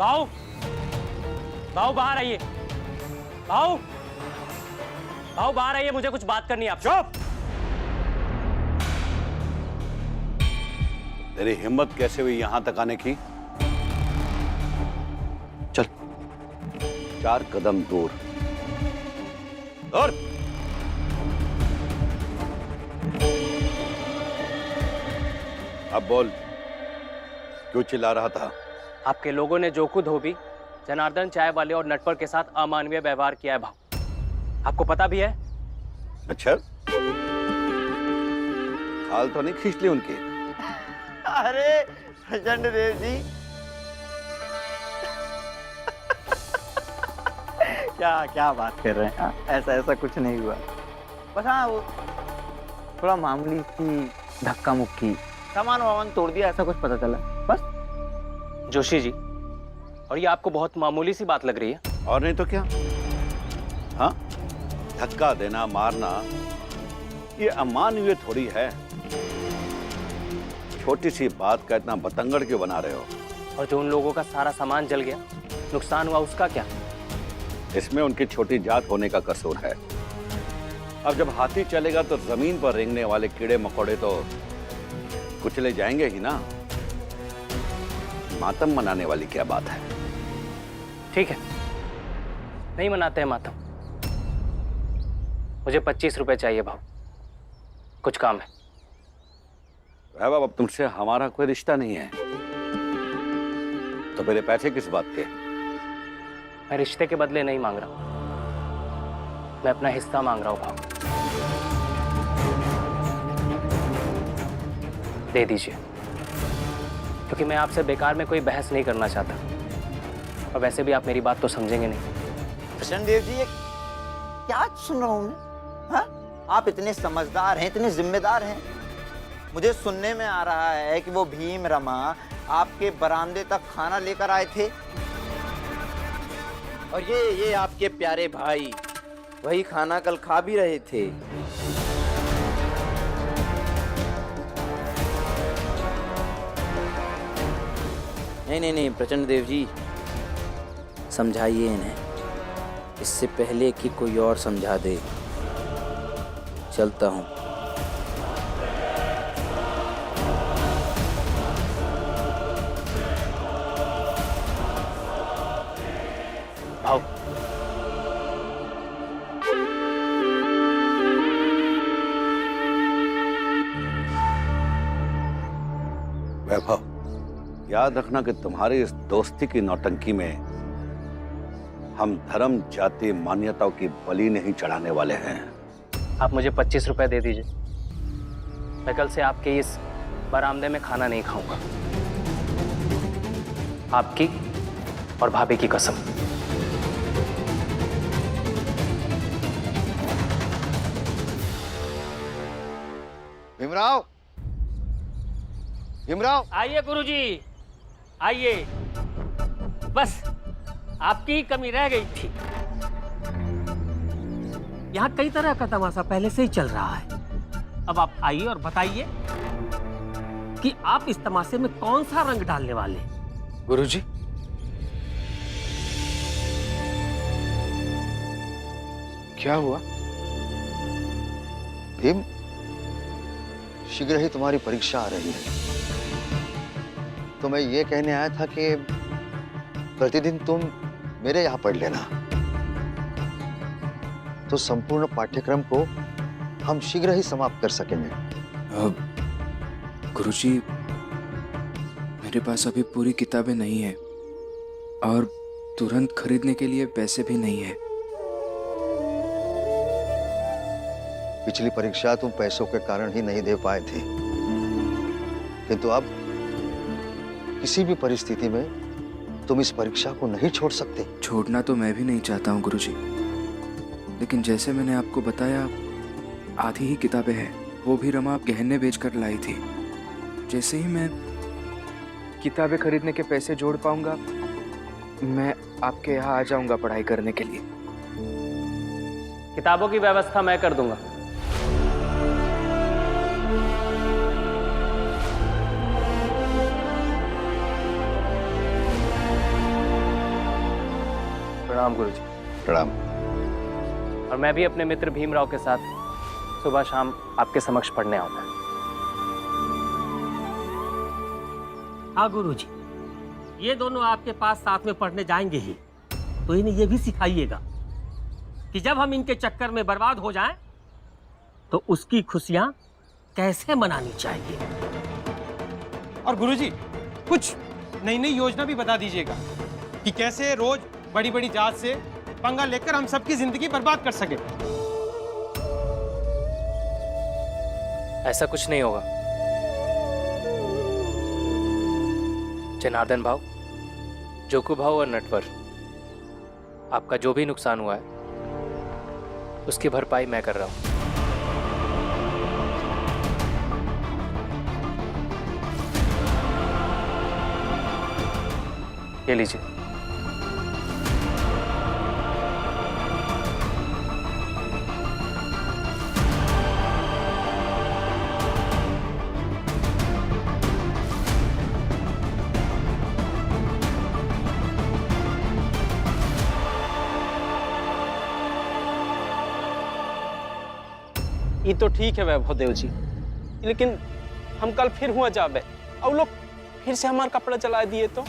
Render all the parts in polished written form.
भाऊ, भाऊ बाहर आइए। भाऊ, भाऊ बाहर आइए, मुझे कुछ बात करनी है आपसे। चुप! तेरी हिम्मत कैसे हुई यहां तक आने की? चल 4 कदम दूर। और अब बोल, क्यों चिल्ला रहा था? आपके लोगों ने जो खुद हो भी जनार्दन चाय वाले और नटवर के साथ अमानवीय व्यवहार किया है भाऊ, आपको पता भी है? अच्छा, खाल तो नहीं खींच ली उनकी? अरे प्रचंड देव जी क्या क्या बात कर रहे हैं? हाँ, ऐसा कुछ नहीं हुआ। बस हाँ, वो थोड़ा मामूली सी धक्का मुक्की, सामान वामान तोड़ दिया, ऐसा कुछ पता चला बस। जोशी जी, और ये आपको बहुत मामूली सी बात लग रही है? और नहीं तो क्या? हाँ, धक्का देना मारना ये अमानवीय थोड़ी है। छोटी सी बात का इतना बतंगड़ क्यों बना रहे हो? और जो उन लोगों का सारा सामान जल गया, नुकसान हुआ, उसका क्या? इसमें उनकी छोटी जात होने का कसूर है। अब जब हाथी चलेगा तो जमीन पर रेंगने वाले कीड़े मकोड़े तो कुचले जाएंगे ही ना। मातम मनाने वाली क्या बात है? ठीक है, नहीं मनाते हैं मातम। मुझे 25 रुपए चाहिए भाऊ, कुछ काम है। वैभव, अब तुमसे हमारा कोई रिश्ता नहीं है, तो मेरे पैसे किस बात के? मैं रिश्ते के बदले नहीं मांग रहा हूं, मैं अपना हिस्सा मांग रहा हूं भाऊ। दे दीजिए, क्योंकि मैं आपसे बेकार में कोई बहस नहीं करना चाहता, और वैसे भी आप मेरी बात तो समझेंगे नहीं। प्रचंड देव जी, ये क्या सुन रहा हूँ मैं? हाँ? आप इतने समझदार हैं, इतने जिम्मेदार हैं, मुझे सुनने में आ रहा है कि वो भीम रमा आपके बरामदे तक खाना लेकर आए थे, और ये आपके प्यारे भाई वही खाना कल खा भी रहे थे। नहीं प्रचंड देव जी, समझाइए इन्हें, इससे पहले कि कोई और समझा दे। चलता हूं। भाऊ, वैभव, याद रखना कि तुम्हारी इस दोस्ती की नौटंकी में हम धर्म जाति मान्यताओं की बलि नहीं चढ़ाने वाले हैं। आप मुझे 25 रुपए दे दीजिए, मैं कल से आपके इस बरामदे में खाना नहीं खाऊंगा। आपकी और भाभी की कसम। भीमराव, भीमराव, आइए गुरुजी, आइए। बस आपकी ही कमी रह गई थी। यहाँ कई तरह का तमाशा पहले से ही चल रहा है। अब आप आइए और बताइए कि आप इस तमाशे में कौन सा रंग डालने वाले हैं। गुरुजी, क्या हुआ? भीम, शीघ्र ही तुम्हारी परीक्षा आ रही है, तो मैं ये कहने आया था कि प्रतिदिन तुम मेरे यहाँ पढ़ लेना, तो संपूर्ण पाठ्यक्रम को हम शीघ्र ही समाप्त कर सकेंगे। गुरुजी, मेरे पास अभी पूरी किताबें नहीं है और तुरंत खरीदने के लिए पैसे भी नहीं है। पिछली परीक्षा तुम पैसों के कारण ही नहीं दे पाए थे, किंतु अब किसी भी परिस्थिति में तुम इस परीक्षा को नहीं छोड़ सकते। छोड़ना तो मैं भी नहीं चाहता हूँ गुरुजी, लेकिन जैसे मैंने आपको बताया, आधी ही किताबें हैं, वो भी रमा गहने बेचकर लाई थी। जैसे ही मैं किताबें खरीदने के पैसे जोड़ पाऊंगा, मैं आपके यहाँ आ जाऊंगा पढ़ाई करने के लिए। किताबों की व्यवस्था मैं कर दूंगा। प्रणाम गुरुजी। प्रणाम। और मैं भी अपने मित्र भीमराव के साथ सुबह शाम आपके समक्ष पढ़ने आऊंगा। हाँ गुरुजी, ये दोनों आपके पास साथ में पढ़ने जाएंगे ही, तो इन्हें ये भी सिखाइएगा कि जब हम इनके चक्कर में बर्बाद हो जाएं, तो उसकी खुशियां कैसे मनानी चाहिए। और गुरुजी कुछ नई नई योजना भी बता दीजिएगा कि कैसे रोज बड़ी बड़ी जात से पंगा लेकर हम सबकी जिंदगी बर्बाद कर सके। ऐसा कुछ नहीं होगा। जनार्दन भाव, जोकू भाव और नटवर, आपका जो भी नुकसान हुआ है उसकी भरपाई मैं कर रहा हूं। ये लीजिए। ये तो ठीक है वैभव देव जी, लेकिन हम कल फिर हुआ जाबे और लोग फिर से हमारा कपड़ा जला दिए तो।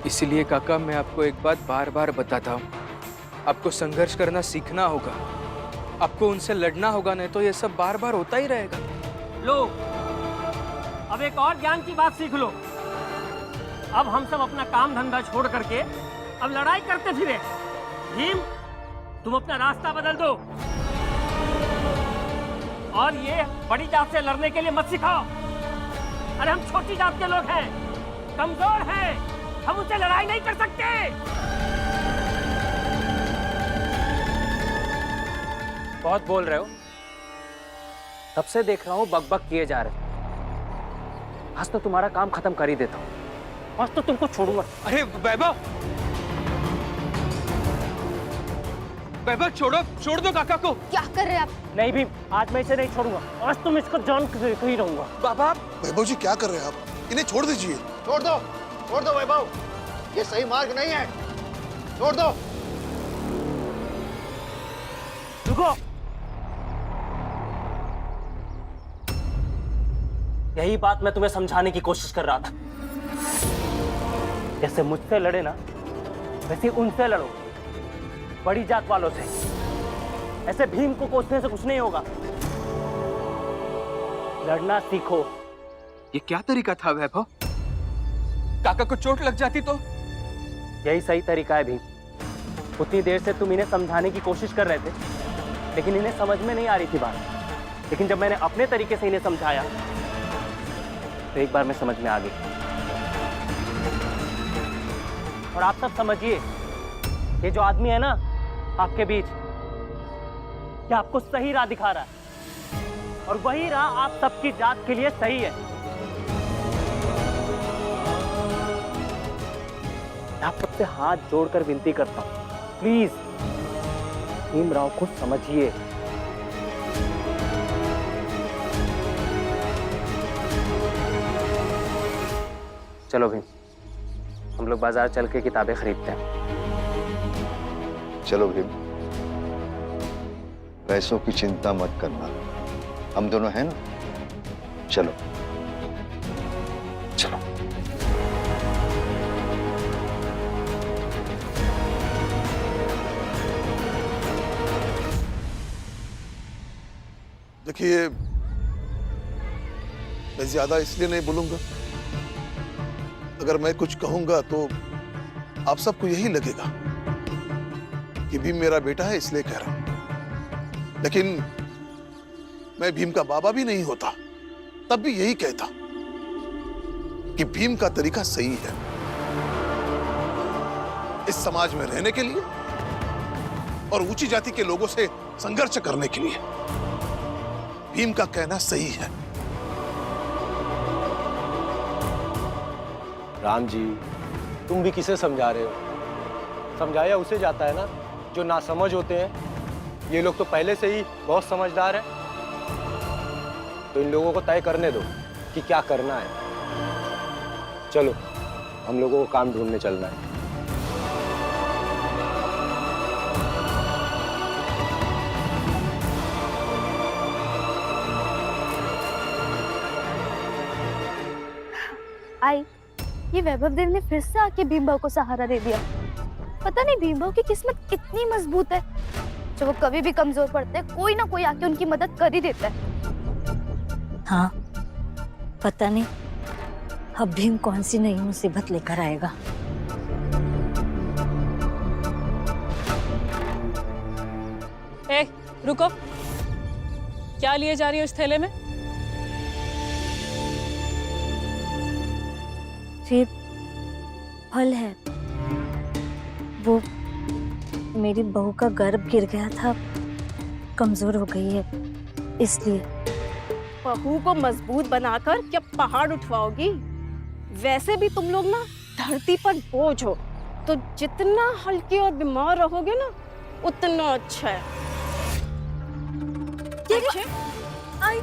इसीलिए काका मैं आपको एक बात बार बार बताता हूँ, आपको संघर्ष करना सीखना होगा, आपको उनसे लड़ना होगा, नहीं तो ये सब बार बार होता ही रहेगा। लो, अब एक और ज्ञान की बात सीख लो। अब हम सब अपना काम धंधा छोड़ करके अब लड़ाई करते फिरे। भीम, तुम अपना रास्ता बदल दो और ये बड़ी जात से लड़ने के लिए मत सिखाओ। अरे हम छोटी जात के लोग हैं, कमजोर हैं, हम उनसे लड़ाई नहीं कर सकते। बहुत बोल रहे हो, तब से देख रहा हूँ बकबक किए जा रहे। आज तो तुम्हारा काम खत्म कर ही देता हूँ। आज तो तुमको छोड़ूंगा। अरे वैभव, वैभव छोड़ो, छोड़ दो काका को। क्या कर रहे हैं आप? नहीं भी, आज मैं इसे नहीं छोड़ूंगा। आज तुम इसको जान के ही रहूंगा। बाबा वैभव जी क्या कर रहे हैं आप? इन्हें छोड़ दीजिए। छोड़ दो वैभव, ये सही मार्ग नहीं है, छोड़ दो। रुको, यही बात मैं तुम्हें समझाने की कोशिश कर रहा था। जैसे मुझसे लड़े ना, वैसे उनसे लड़ो, बड़ी जात वालों से। ऐसे भीम को कोसने से कुछ नहीं होगा। लड़ना सीखो। ये क्या तरीका था वैभव? काका को चोट लग जाती तो? यही सही तरीका है भीम। उतनी देर से तुम इन्हें समझाने की कोशिश कर रहे थे, लेकिन इन्हें समझ में नहीं आ रही थी बात। लेकिन जब मैंने अपने तरीके से इन्हें समझाया तो एक बार में समझ में आ गई। और आप सब समझिए, ये जो आदमी है ना आपके बीच, ये आपको सही राह दिखा रहा है, और वही राह आप सबकी जात के लिए सही है। मैं आप सबसे हाथ जोड़कर विनती करता हूं, प्लीज भीमराव को समझिए। चलो भीम, हम लोग बाजार चल के किताबें खरीदते हैं। चलो भीम, पैसों की चिंता मत करना, हम दोनों हैं ना, चलो चलो। देखिए, मैं ज्यादा इसलिए नहीं बोलूंगा, अगर मैं कुछ कहूंगा तो आप सबको यही लगेगा कि भीम मेरा बेटा है इसलिए कह रहा हूं। लेकिन मैं भीम का बाबा भी नहीं होता तब भी यही कहता कि भीम का तरीका सही है इस समाज में रहने के लिए और ऊंची जाति के लोगों से संघर्ष करने के लिए। भीम का कहना सही है। राम जी, तुम भी किसे समझा रहे हो? समझाया उसे जाता है ना जो नासमझ होते हैं। ये लोग तो पहले से ही बहुत समझदार हैं, तो इन लोगों को तय करने दो कि क्या करना है। चलो, हम लोगों को काम ढूंढने चलना है। आई, ये वैभव देव ने फिर से आके भीमभाव को सहारा दे दिया। पता नहीं भीमभाव की किस्मत कितनी मजबूत है, जो वो कभी भी कमजोर पड़ते हैं कोई ना कोई आके उनकी मदद कर ही देता है। हाँ, पता नहीं अब भीम कौन सी नई मुसीबत लेकर आएगा। ए, रुको, क्या लिए जा रही हो इस थैले में? ये फल है, वो मेरी बहू का गर्भ गिर गया था, कमजोर हो गई है इसलिए। बहू को मजबूत बनाकर क्या पहाड़ उठवाओगी? वैसे भी तुम लोग ना धरती पर बोझ हो, तो जितना हल्के और बीमार रहोगे ना उतना अच्छा है। आई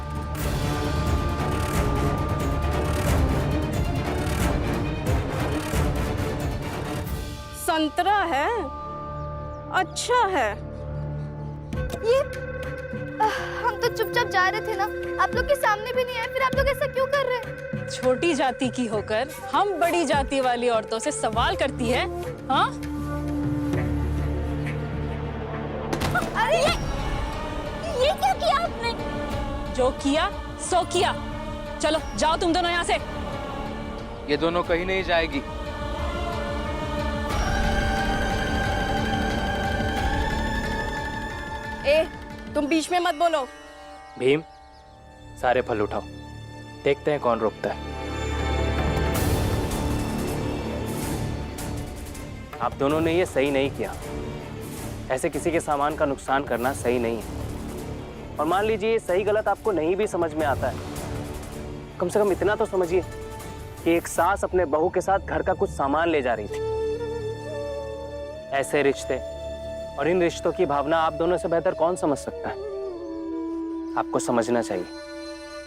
संतरा है, अच्छा है। ये हम तो चुपचाप जा रहे थे ना, आप लोग के सामने भी नहीं आए, फिर आप लोग ऐसा क्यों कर रहे हैं? छोटी जाति की होकर हम बड़ी जाति वाली औरतों से सवाल करती है, हाँ? अरे ये क्या किया आपने? जो किया सो किया। चलो जाओ तुम दोनों यहाँ से। ये दोनों कहीं नहीं जाएगी। ए, तुम बीच में मत बोलो। भीम, सारे फल उठाओ, देखते हैं कौन रोकता है। आप दोनों ने ये सही नहीं किया। ऐसे किसी के सामान का नुकसान करना सही नहीं है। और मान लीजिए ये सही गलत आपको नहीं भी समझ में आता है, कम से कम इतना तो समझिए कि एक सास अपने बहू के साथ घर का कुछ सामान ले जा रही थी। ऐसे रिश्ते और इन रिश्तों की भावना आप दोनों से बेहतर कौन समझ सकता है? आपको समझना चाहिए।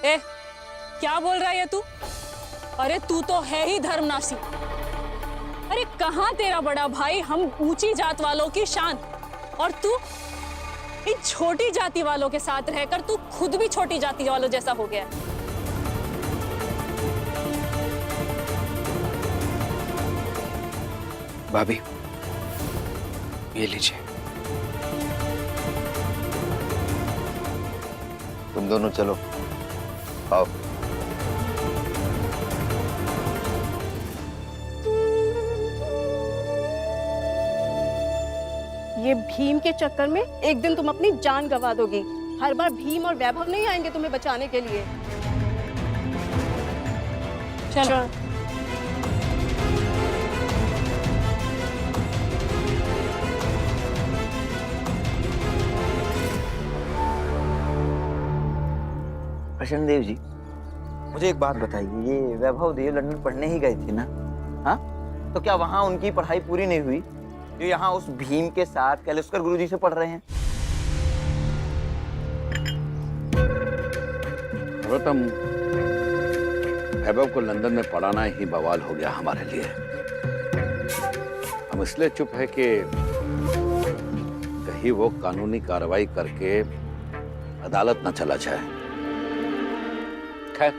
ए, क्या बोल रहा है तू? अरे तू तो है ही धर्मनाशी। अरे कहाँ तेरा बड़ा भाई, हम ऊंची जात वालों की शान, और तू इन छोटी जाति वालों के साथ रहकर तू खुद भी छोटी जाति वालों जैसा हो गया। भाभी, ये लीजिए। तुम दोनों चलो, आओ। ये भीम के चक्कर में एक दिन तुम अपनी जान गंवा दोगी। हर बार भीम और वैभव नहीं आएंगे तुम्हें बचाने के लिए। चलो। प्रसन्न देव जी, मुझे एक बात बताइए, ये वैभव देव लंदन पढ़ने ही गए थे ना? हाँ, तो क्या वहाँ उनकी पढ़ाई पूरी नहीं हुई जो यहाँ उस भीम के साथ कैलस्कर गुरुजी से पढ़ रहे हैं? नरोत्तम, वैभव को लंदन में पढ़ाना ही बवाल हो गया हमारे लिए। हम इसलिए चुप है कि कहीं वो कानूनी कार्रवाई करके अदालत न चला जाए। खैर,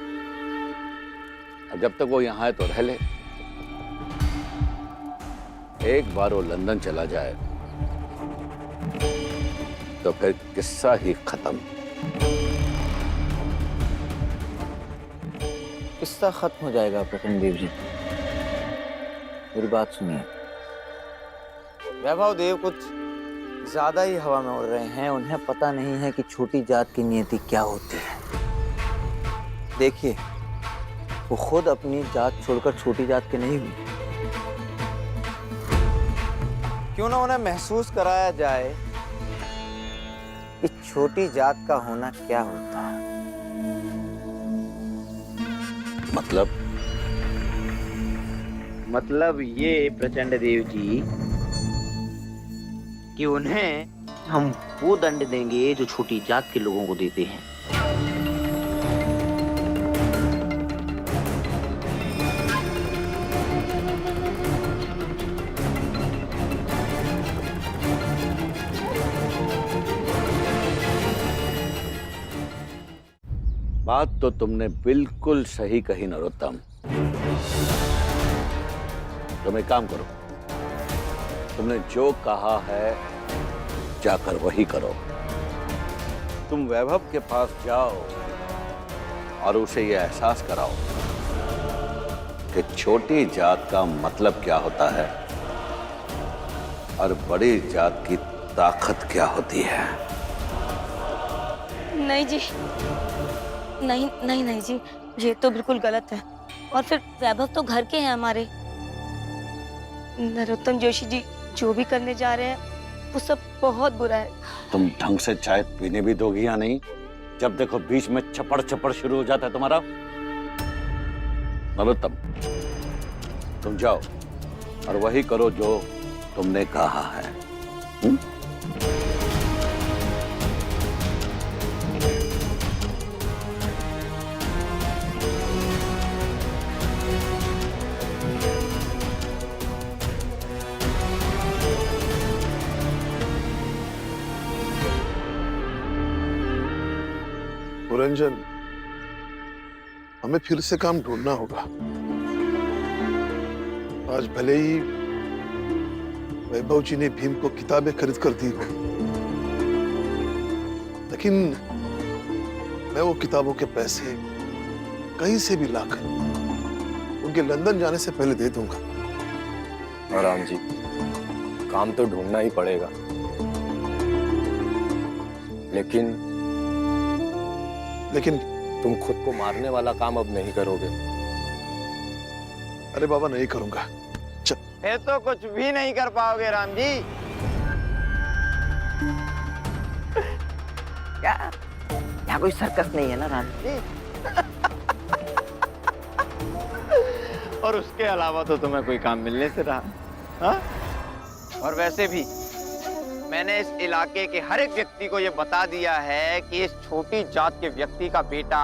अब जब तक वो यहाँ है तो रह ले। एक बार वो लंदन चला जाए तो फिर किस्सा ही खत्म। किस्सा खत्म हो जाएगा प्रसन्न देव जी, मेरी बात सुनिए। वैभव देव कुछ ज्यादा ही हवा में उड़ रहे हैं, उन्हें पता नहीं है कि छोटी जात की नियति क्या होती है। देखिए, वो खुद अपनी जात छोड़कर छोटी जात के नहीं हुई। क्यों ना उन्हें महसूस कराया जाए कि छोटी जात का होना क्या होता है। मतलब ये प्रचंड देव जी कि उन्हें हम वो दंड देंगे जो छोटी जात के लोगों को देते हैं। बात तो तुमने बिल्कुल सही कही नरोत्तम। तुम एक काम करो, तुमने जो कहा है जाकर वही करो। तुम वैभव के पास जाओ और उसे यह एहसास कराओ कि छोटी जात का मतलब क्या होता है और बड़ी जात की ताकत क्या होती है। नहीं जी, नहीं नहीं नहीं जी, ये तो बिल्कुल गलत है। और फिर वैभव तो घर के हैं हमारे। नरोत्तम जोशी जी जो भी करने जा रहे हैं वो सब बहुत बुरा है। तुम ढंग से चाय पीने भी दोगी या नहीं? जब देखो बीच में चपड़ चपड़ शुरू हो जाता है तुम्हारा। नरोत्तम, तुम जाओ और वही करो जो तुमने कहा है। पुरंजन, हमें फिर से काम ढूंढना होगा। आज भले ही वैभव जी ने भीम को किताबें खरीद कर दी हो, लेकिन मैं वो किताबों के पैसे कहीं से भी लाकर उनके लंदन जाने से पहले दे दूंगा। और राम जी, काम तो ढूंढना ही पड़ेगा, लेकिन तुम खुद को मारने वाला काम अब नहीं करोगे। अरे बाबा, नहीं करूंगा। फिर तो कुछ भी नहीं कर पाओगे राम जी। क्या यहाँ कोई सर्कस नहीं है ना राम जी? और उसके अलावा तो तुम्हें कोई काम मिलने से रहा। हाँ? और वैसे भी मैंने इस इलाके के हर एक व्यक्ति को ये बता दिया है कि इस छोटी जात के व्यक्ति का बेटा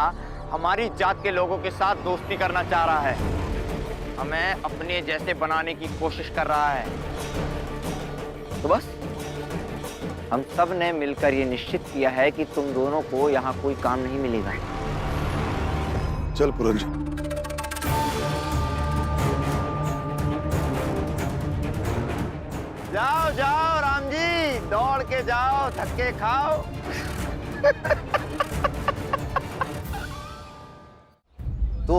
हमारी जात के लोगों के साथ दोस्ती करना चाह रहा है, हमें अपने जैसे बनाने की कोशिश कर रहा है। तो बस हम सब ने मिलकर ये निश्चित किया है कि तुम दोनों को यहाँ कोई काम नहीं मिलेगा। चल पुरंजन। जाओ जाओ राम जी, दौड़ के जाओ, धक्के खाओ। तो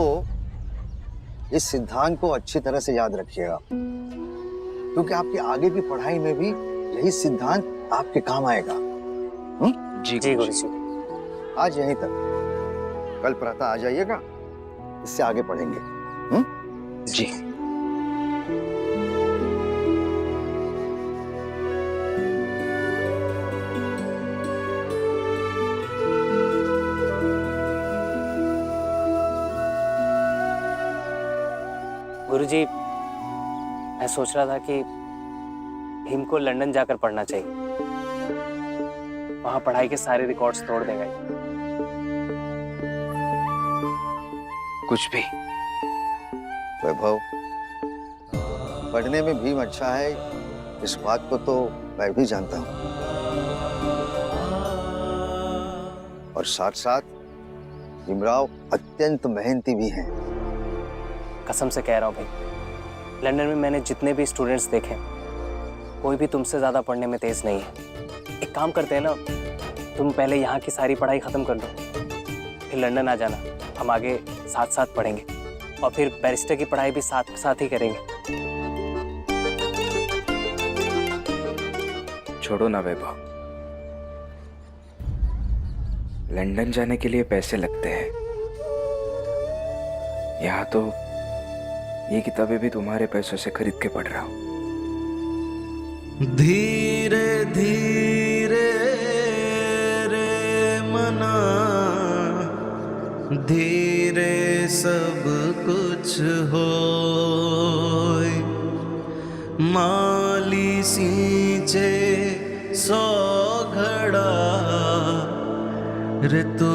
इस सिद्धांत को अच्छी तरह से याद रखिएगा, क्योंकि आपकी आगे की पढ़ाई में भी यही सिद्धांत आपके काम आएगा। जी गुरुजी। आज यहीं तक, कल प्रातः आ जाइएगा, इससे आगे पढ़ेंगे। जी। गुरुजी, मैं सोच रहा था कि भीम को लंदन जाकर पढ़ना चाहिए, वहां पढ़ाई के सारे रिकॉर्ड्स तोड़ देगा। कुछ भी। वैभव, पढ़ने में भीम अच्छा है, इस बात को तो मैं भी जानता हूँ, और साथ साथ भीमराव अत्यंत मेहनती भी हैं। कसम से कह रहा हूँ भाई, लंदन में मैंने जितने भी स्टूडेंट्स देखे, कोई भी तुमसे ज्यादा पढ़ने में तेज नहीं है। एक काम करते हैं ना, तुम पहले यहाँ की सारी पढ़ाई खत्म कर दो, फिर लंदन आ जाना, हम आगे साथ साथ पढ़ेंगे और फिर बैरिस्टर की पढ़ाई भी साथ साथ ही करेंगे। छोड़ो ना वैभव, लंदन जाने के लिए पैसे लगते हैं। यहाँ तो ये किताबें भी तुम्हारे पैसों से खरीद के पढ़ रहा हूँ। धीरे धीरे रे मना, धीरे सब कुछ होय, माली सींचे 100 घड़ा, ऋतु